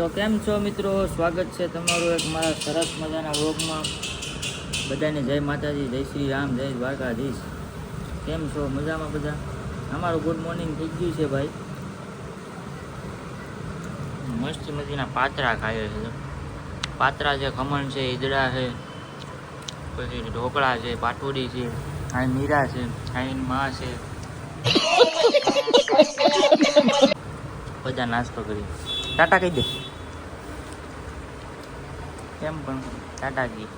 તો કેમ છો મિત્રો, સ્વાગત છે તમારું એક મારા સરસ મજાના વ્લોગમાં. બધાને જય માતાજી, જય શ્રી રામ, જય દ્વારકાધીશ. કેમ છો? મજામાં બધા? અમારું ગુડ મોર્નિંગ થઈ ગયું છે ભાઈ. મસ્ત મજાના પાતરા ખાય છે. પાતરા છે, ખમણ છે, ઈદડા છે, પછી ઢોકળા છે, પાટોડી છે, આ મીરા છે, આ માં છે. બધા નાસ્તો કરી. ટાટા કહી દે. કેમ પણ ટાટા કી.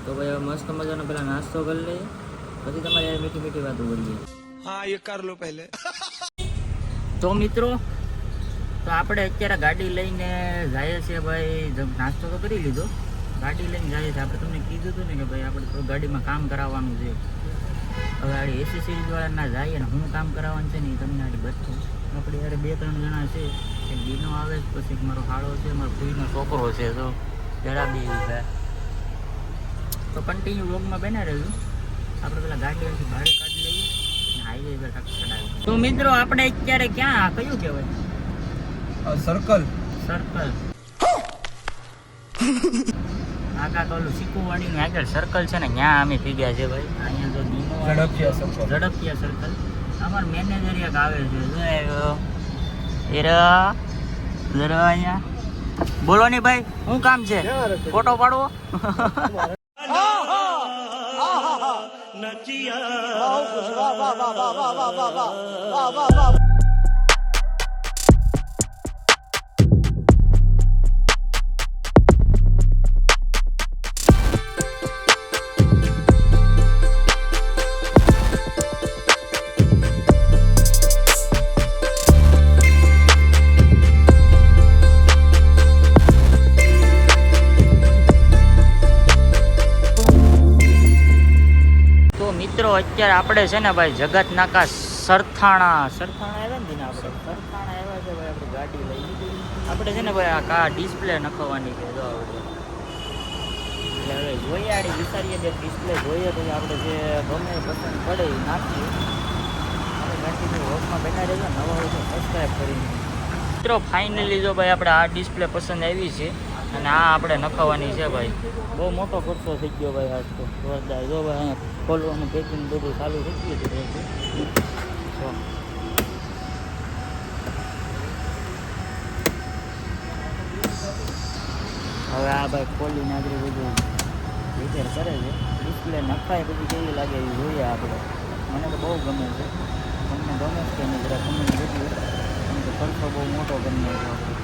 તો ભાઈ હવે મસ્ત મજાનો પેલા નાસ્તો કરી લઈએ, પછી તમારે યાર મીઠી મીઠી વાતો કરીએ. હા, એ કર લો પહેલે. તો મિત્રો, તો આપણે અત્યારે ગાડી લઈને જઈએ છીએ ભાઈ. નાસ્તો તો કરી લીધો, ગાડી લઈને જઈએ છીએ. આપણે તમને કીધું હતું ને કે ભાઈ આપણે થોડું ગાડીમાં કામ કરાવવાનું છે. હવે આડી એસી સિરીઝ વાળા ના જઈએ ને, હું કામ કરાવવાનું છે ને એ તમને આડી બતાવું. આપણે યાર 2-3 જણા છે. એક દીનો આવે, પછી મારો હાળો છે, મારો ફૂઈનો છોકરો છે. તો જરા બી છે તો કન્ટિન્યુ વ્લોગમાં બના રહ્યું. આપણે પેલા ગાડી અહીંથી બહાર કાઢી લઈએ અને હાઈવે પર ચડાવીએ. તો મિત્રો, આપણે અત્યારે ક્યાં, કયું કહેવાય? સર્કલ. આકા ઓલું સિક્કુવાડીનું આગળ સર્કલ છે ને, ત્યાં અમે થઈ ગયા છે ભાઈ. અહીંયા તો ઝડપિયા સર્કલ. અમાર મેનેજર એક આવે છે, જરા અહીંયા બોલો ને ભાઈ, શું કામ છે? ફોટો પાડવો. મિત્રો, અત્યારે આપણે છે ને ભાઈ જગત નાકા સરથાણા આવ્યા ને દિને, આપણે સરથાણા આવ્યા છે ભાઈ. આપણે ગાડી લઈ લીધી. આપણે છે ને ભાઈ આ ડિસ્પ્લે નખાવવાની છે. જો એટલે હવે જોઈએ, આડી વિચારીએ કે ડિસ્પ્લે જોઈએ તો આપણે જે ગમે પસંદ પડે એ નાખીએ. આપણે કન્ટિન્યુ વર્કમાં બેઠા રહેજો, નવા હોય તો સબસ્ક્રાઈબ કરીને. મિત્રો ફાઇનલી જો ભાઈ આપણે આ ડિસ્પ્લે પસંદ આવી છે અને આ આપણે નખાવવાની છે ભાઈ. બહુ મોટો ખર્ચો થઈ ગયો ભાઈ આજ તો જોરદાર. જો ભાઈ અહીંયા ખોલવાનું પેકિંગ બધું ચાલુ થઈ ગયું હતું. હવે આ ભાઈ ખોલીને આગળ બધું રિપેર કરે છે. ડિસ્પ્લે નખાય પછી કેવી લાગે એ જોઈએ આપણે. મને તો બહુ ગમે છે. તમને ગમે છે કે નહીં જરા કમેન્ટ કરજો. કેમ કે ખર્ચો બહુ મોટો કરી નાખ્યો આપણે.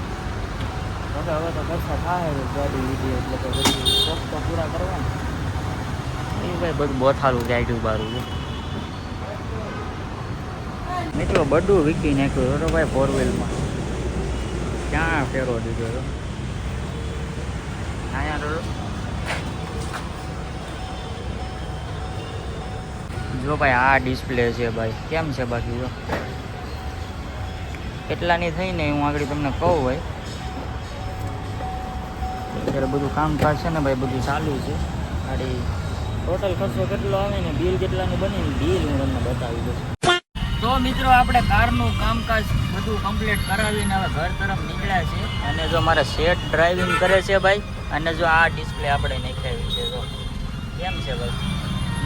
હવે તો ખર્ચા થાય ગાડી લીધી એટલે તો બધું શોખ તો પૂરા કરવાના. એ ભાઈ બધું બોથાલું ગાડ્યું બારું છે મિત્રો. બધું વીકી નાખ્યું હતો ભાઈ 4-વ્હીલમાં. ક્યાં ફેરો દીધો હતો અહીંયા તો. જો ભાઈ આ ડિસ્પ્લે છે ભાઈ, કેમ છે બાકી? જો કેટલાની થઈને હું આગળ તમને કહું ભાઈ. અત્યારે બધું કામકાજ છે ને ભાઈ, બધું ચાલુ છે. આડી ટોટલ ખર્ચો કેટલો આવે ને, બિલ કેટલાનું બને ને બિલ હું તમને બતાવી દઉં. તો મિત્રો, આપણે કારનું કામકાજ બધું કમ્પ્લીટ કરાવીને હવે ઘર તરફ નીકળ્યા છે. અને જો મારે સેટ ડ્રાઇવિંગ કરે છે ભાઈ. અને જો આ ડિસ્પ્લે આપણે નાખાવી છે. જો કેમ છે ભાઈ?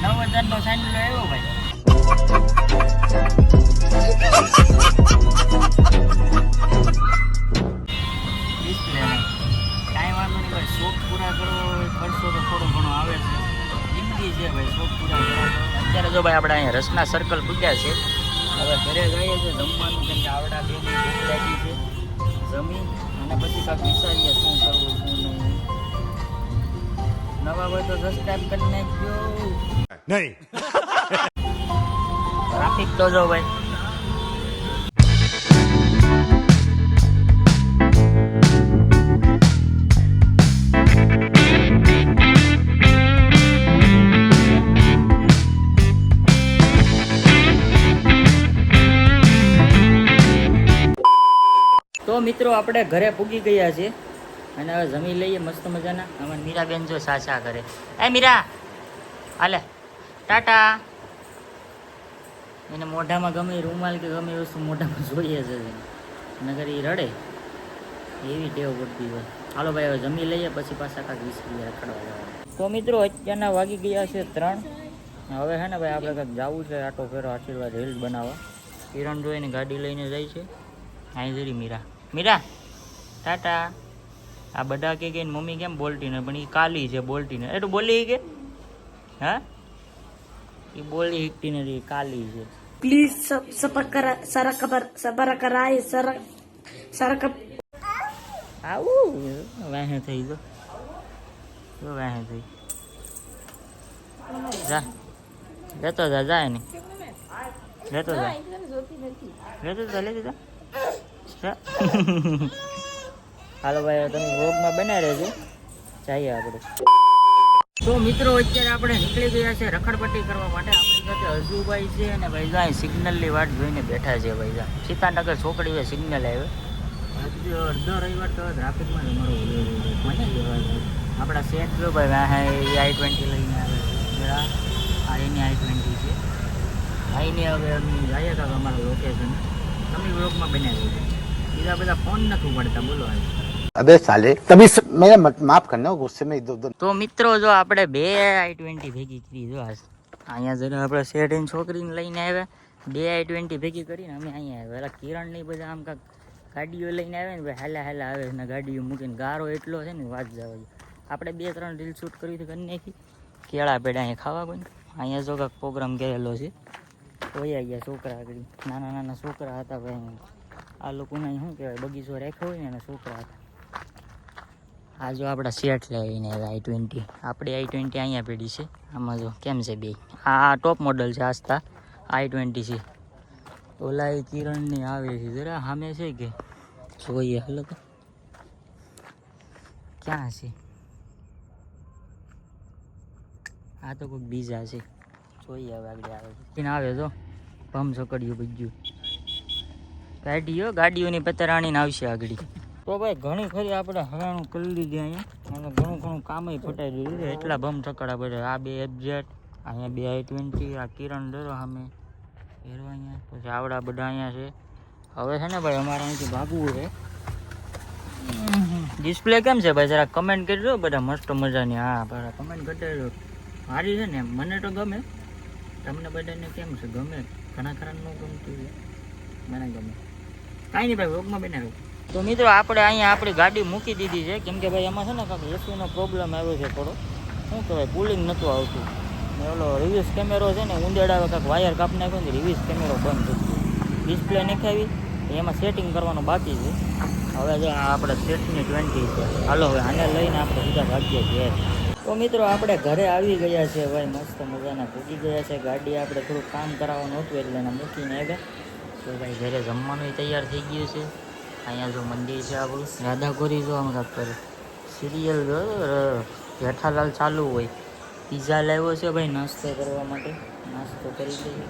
9000નો સાઇનલ આવ્યો ભાઈ. ડિસ્પ્લે કાંઈ વાંધો નહીં ભાઈ. શોખ પૂરા કરવો હોય, ખર્ચો તો થોડો ઘણો આવે છે. જિંદગી છે ભાઈ, શોખ પૂરા કરવા. અત્યારે જો ભાઈ આપણે અહીંયા રસના સર્કલ પૂગ્યા છે. હવે ઘરે જઈએ છીએ જમવાનું, કેમ કે આવડા બેની ભૂખ લાગી છે. જમી અને પછી કાંઈક વિચારીએ શું કરવું શું નહીં. નવા હોય તો સબસ્ક્રાઈબ કરી નાખજો. નહીં ટ્રાફિક તો જો ભાઈ. તો મિત્રો, આપણે ઘરે પૂગી ગયા છે અને હવે જમી લઈએ મસ્ત મજાના. અમારી મીરાબેન જો સાચા કરે. એ મીરા, હાલે ટાટા. એને મોઢામાં ગમે રૂમાલ કે ગમે વસ્તુ મોઢામાં જોઈએ છે, નગર એ રડે એવી ટેવ પડતી હોય. હાલો ભાઈ હવે જમી લઈએ પછી પાછા કાંઈક 20 રખડવા જવાનું. તો મિત્રો અત્યારના વાગી ગયા છે 3. હવે છે ને ભાઈ આપણે કાંઈક જવું છે આટો ફેરો આશીર્વાદ રીલ્સ બનાવવા. કિરણ જોઈને ગાડી લઈને જાય છે. અહીં જરી મીરા ટાટા. આ બધા કે મમ્મી કેમ બોલતી ને પણ એ કાલી છે બોલતી ને. એટલું બોલી કે હા એ બોલી શીખતી નથી કાલી છે. પ્લીઝ સબર કરાય સર આવું વાહે થઈ ગયો વાહે થઈ જા લેતો જાય ને લેતો જા હાલો ભાઈ તમે વ્લોગમાં બનાવી રહેજો. જઈએ આપણે. તો મિત્રો અત્યારે આપણે નીકળી ગયા છે રખડપટ્ટી કરવા માટે. આપણી સાથે હજુભાઈ છે અને ભાઈ જો અહીં સિગ્નલની વાટ જોઈને બેઠા છે. ભાઈ જા સીતાનગર છોકરી હોય સિગ્નલ આવે. અડધો રવિવાર તો ટ્રાફિકમાં અમારો મને જવાય. આપણા સેટ જો ભાઈ વાહે i20 લઈને આવે જરા. આ એની i20 છે. આઈને હવે અમે જઈએ કાંક અમારા લોકેશન. તમે વ્લોગમાં બનાવી દેજો. બીજા બધા ફોન નથી ઉપાડતા બોલો આજે. अबे साले तभी मेरा माफ करना गुस्से में इधर उधर. તો મિત્રો જો આપણે 2 i20 ભેગી કરી જો આજ અહીંયા જરા આપણે શેઠની છોકરીને લઈને આવ્યા. 2 i20 ભેગી કરીને અમે અહીંયા આવ્યા. પેલા કિરણની બધા આમ કાંક ગાડીઓ લઈને આવે ને ભાઈ હાલા આવે ને ગાડીઓ મૂકીને ગારો એટલો છે ને વાત જવા દે. આપણે 2-3 રીલ શૂટ કરી હતી કરી નાખી. કેળા પેડા અહીંયા ખાવા કોઈ અહીંયા જો કાંક પ્રોગ્રામ કરેલો છે. ઓયા ગયા છોકરા આગળ નાના છોકરા હતા ભાઈ. આ લોકોને શું કહેવાય બગીચો રાખ્યો હોય ને એના છોકરા હતા. આ જો આપણા શેઠ લઈને i20. આપણી i20 અહીંયા પડી છે. આમાં જો કેમ છે બે. આ ટોપ મોડલ છે આસ્તા i20 છે. ઓલા એ કિરણની આવે છે જરા સામે છે કે જોઈએ હાલો તો ક્યાં છે. આ તો કોઈક બીજા છે જોઈએ હવે આગળ આવે છે. આવે તો ભમ સકડ્યું બધું ગાડીઓની પતરાણીને આવશે આગળ. તો ભાઈ ઘણી ખરી આપણે હરાણું કરી લીધી અહીંયા અને ઘણું કામ ફટાઈ દીધું છે. એટલા બમ ઠકડા પડે. આ 2 FZ અહીંયા 2 i20 આ કિરણ ડરો સામે હેરો અહીંયા પછી આવડા બધા અહીંયા છે. હવે છે ને ભાઈ અમારે અહીંથી ભાગવું છે. ડિસ્પ્લે કેમ છે ભાઈ જરા કમેન્ટ કરજો બધા મસ્ત મજાની. હા બરાબર કમેન્ટ કરજો. સારી છે ને મને તો ગમે. તમને બધાને કેમ છે ગમે? ઘણા ખરા ન ગમતું મને ગમે. કાંઈ નહીં ભાઈ વ્લોગમાં બનાવ્યું. તો મિત્રો આપણે અહીંયા આપણી ગાડી મૂકી દીધી છે કેમ કે ભાઈ એમાં છે ને કાંઈક એસીનો પ્રોબ્લેમ આવ્યો છે થોડો. શું કહેવાય કુલિંગ નહોતું આવતું. ને ઓલો રિવ્યુઝ કેમેરો છે ને ઉંદેડાવે કાંઈક વાયર કાપી નાખ્યો ને રિવ્યુઝ કેમેરો બંધ થઈ ગયો. ડિસ્પ્લે નખાવી એમાં સેટિંગ કરવાનું બાકી છે. હવે જો આ આપણે સેટની 20 છે. હાલો હવે આને લઈને આપણે સીધા ભાગીએ છીએ. તો મિત્રો આપણે ઘરે આવી ગયા છે ભાઈ મસ્ત મજાના ભૂગી ગયા છે. ગાડી આપણે થોડુંક કામ કરાવવાનું હતું એટલે એને મૂકીને આવ્યા. તો ભાઈ ઘરે જમવાનું તૈયાર થઈ ગયું છે. અહીંયા જો મંદિર છે આપણું રાધાગોરી જો આમ કાંક કરે સિરિયલ જો જેઠાલાલ ચાલુ હોય. પીઝા લાવ્યો છે ભાઈ નાસ્તો કરવા માટે. નાસ્તો કરી લઈએ.